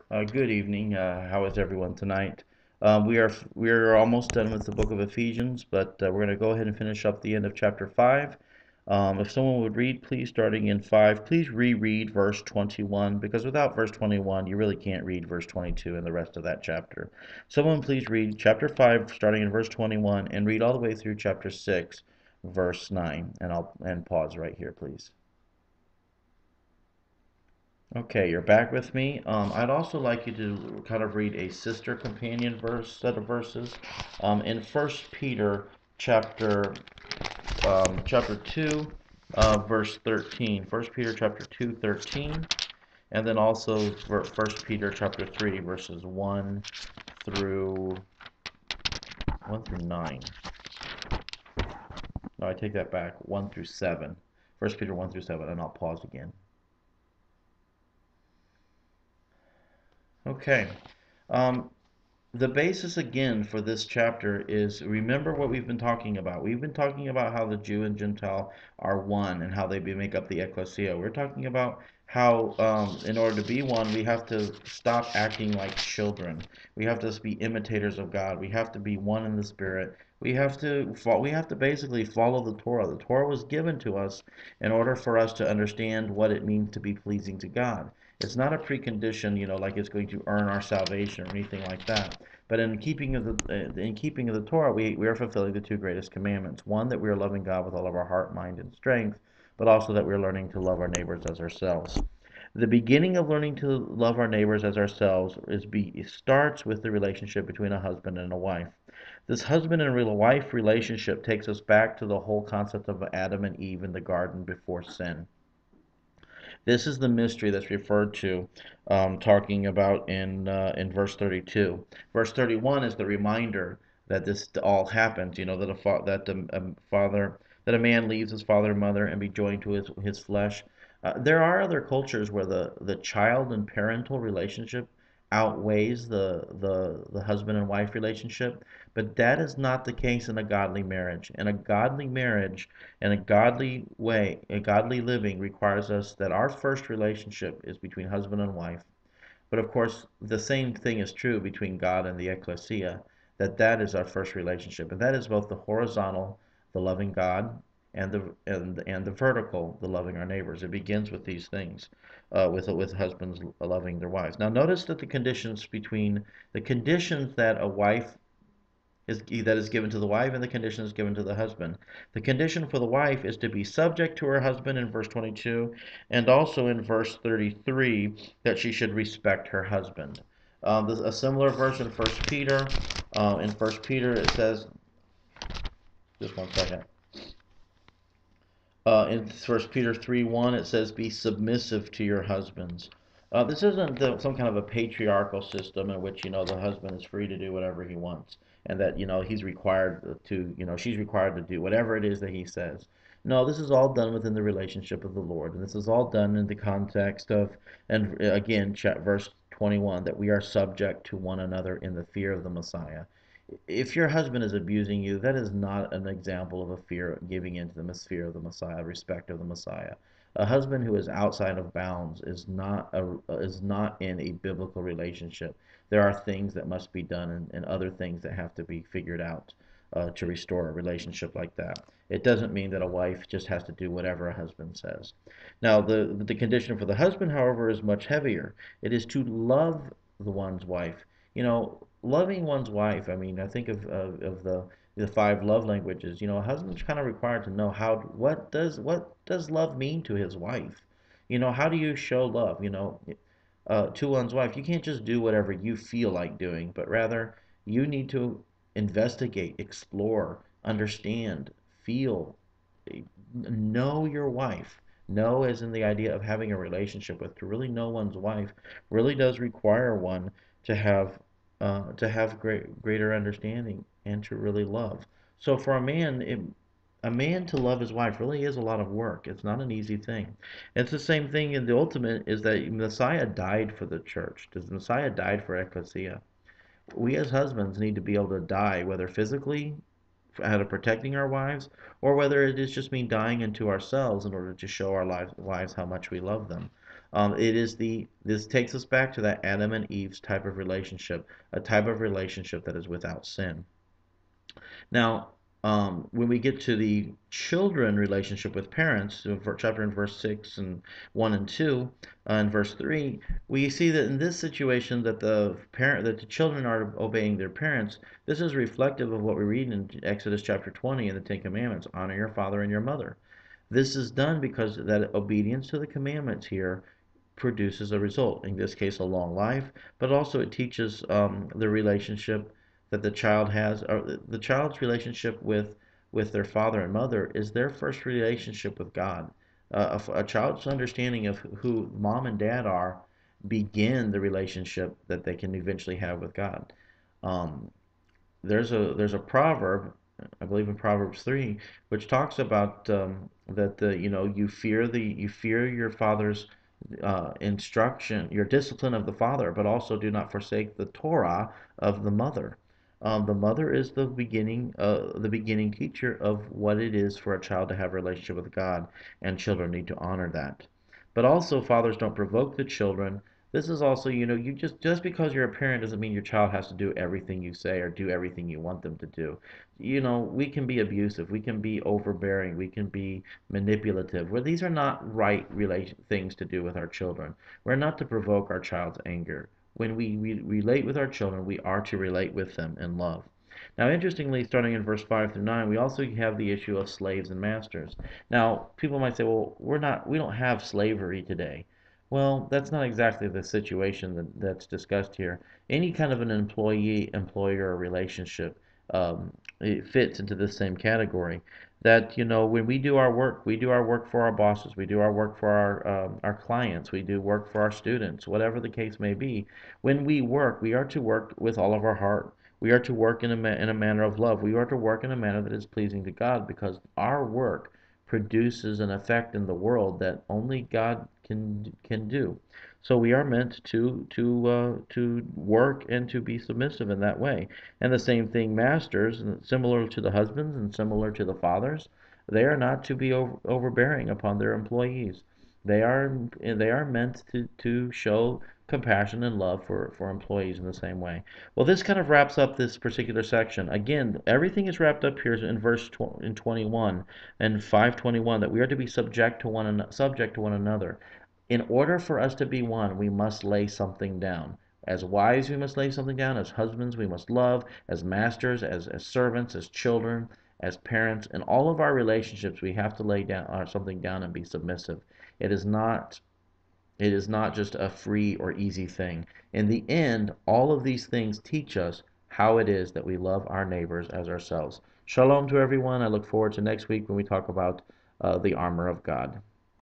Good evening. How is everyone tonight? We are almost done with the book of Ephesians, but we're going to go ahead and finish up the end of chapter 5. If someone would read, please, starting in 5, please reread verse 21, because without verse 21, you really can't read verse 22 and the rest of that chapter. Someone please read chapter 5, starting in verse 21, and read all the way through chapter 6, verse 9, and I'll pause right here, please. Okay, you're back with me. I'd also like you to kind of read a sister companion set of verses in First Peter chapter chapter 2, verse 13. First Peter chapter 2, 13, and then also First Peter chapter 3, verses through 1 through 9. No, I take that back. 1 through 7. First Peter 1 through 7, and I'll pause again. Okay. Um, The basis again for this chapter is remember what we've been talking about. We've been talking about how the Jew and Gentile are one and how make up the ecclesia. We're talking about how, in order to be one, we have to stop acting like children. We have to be imitators of God. We have to be one in the Spirit. We have to basically follow the Torah. The Torah was given to us in order for us to understand what it means to be pleasing to God. It's not a precondition, like it's going to earn our salvation or anything like that. But in keeping of the Torah, we are fulfilling the two greatest commandments. One, that we are loving God with all of our heart, mind, and strength, but also that we're learning to love our neighbors as ourselves. The beginning of learning to love our neighbors as ourselves starts with the relationship between a husband and a wife. This husband and wife relationship takes us back to the whole concept of Adam and Eve in the garden before sin. This is the mystery that's referred to, talking about in verse 32. Verse 31 is the reminder that this all happens. That a man leaves his father and mother and be joined to his flesh. There are other cultures where the child and parental relationship outweighs the husband and wife relationship, but that is not the case in a godly marriage. In a godly marriage, and a godly living requires us that our first relationship is between husband and wife. But of course, the same thing is true between God and the ecclesia, that is our first relationship. And that is both the horizontal, the loving God, and the vertical, the loving our neighbors. It begins with these things, with husbands loving their wives. Now notice that the conditions that a wife that is given to the wife and the condition is given to the husband. The condition for the wife is to be subject to her husband in verse 22, and also in verse 33 that she should respect her husband. A similar verse in First Peter. In First Peter it says, just one second. In First Peter 3:1 it says, "Be submissive to your husbands." This isn't some kind of a patriarchal system in which the husband is free to do whatever he wants, and that she's required to do whatever it is that he says. No, this is all done within the relationship of the Lord, and this is all done in the context of, and again, verse 21, that we are subject to one another in the fear of the Messiah. If your husband is abusing you, that is not an example of a fear giving into the fear of the Messiah, respect of the Messiah. A husband who is outside of bounds is not in a biblical relationship. There are things that must be done and other things that have to be figured out to restore a relationship like that. It doesn't mean that a wife just has to do whatever a husband says. Now, the condition for the husband, however, is much heavier. It is to love one's wife. Loving one's wife. I mean, I think of the five love languages. A husband's kind of required to know what does love mean to his wife. How do you show love? To one's wife. You can't just do whatever you feel like doing, but rather you need to investigate, explore, understand, feel, know your wife. Know as in the idea of having a relationship with. To really know one's wife really does require one to have greater understanding and to really love. So for a man to love his wife really is a lot of work. It's not an easy thing. It's the same thing in the ultimate is that Messiah died for the church. The Messiah died for ecclesia. We as husbands need to be able to die, whether physically out of protecting our wives, or whether it is just mean dying into ourselves in order to show our wives how much we love them. This takes us back to that Adam and Eve's type of relationship, a type of relationship that is without sin. Now, when we get to the children relationship with parents, so for chapter in verse 6 and 1 and 2, and verse 3, we see that in this situation that the children are obeying their parents. This is reflective of what we read in Exodus chapter 20 in the Ten Commandments: honor your father and your mother. This is done because that obedience to the commandments here produces a result, in this case, a long life, but also it teaches the relationship that the child has, or the child's relationship with their father and mother is their first relationship with God. A child's understanding of who mom and dad are begin the relationship that they can eventually have with God. Um, there's a proverb, I believe in Proverbs 3, which talks about that you fear your father's instruction, your discipline of the father, but also do not forsake the Torah of the mother. The mother is the beginning teacher of what it is for a child to have a relationship with God, and children need to honor that. But also, fathers don't provoke the children. This is also, you just because you're a parent doesn't mean your child has to do everything you say or do everything you want them to do. We can be abusive, we can be overbearing, we can be manipulative. Well, these are not right things to do with our children. We're not to provoke our child's anger. When we relate with our children, we are to relate with them in love. Now, interestingly, starting in verse 5 through 9, we also have the issue of slaves and masters. Now, people might say, well, we don't have slavery today. Well, that's not exactly the situation that's discussed here. Any kind of an employee-employer relationship, it fits into the same category. That, when we do our work for our bosses, we do our work for our clients, we do work for our students, whatever the case may be. When we work, we are to work with all of our heart. We are to work in a manner of love. We are to work in a manner that is pleasing to God, because our work produces an effect in the world that only God can do. So we are meant to work and to be submissive in that way. And the same thing, masters, similar to the husbands and similar to the fathers, they are not to be overbearing upon their employees. They are meant to show compassion and love for employees in the same way. Well, this kind of wraps up this particular section. Again, everything is wrapped up here in verse in 21 and 5:21, that we are to be subject to one another. In order for us to be one, we must lay something down. As wives, we must lay something down. As husbands, we must love. As masters, as servants, as children, as parents, in all of our relationships, we have to lay down something down and be submissive. It is not it is not just a free or easy thing. In the end, all of these things teach us how it is that we love our neighbors as ourselves. Shalom to everyone. I look forward to next week when we talk about the armor of God.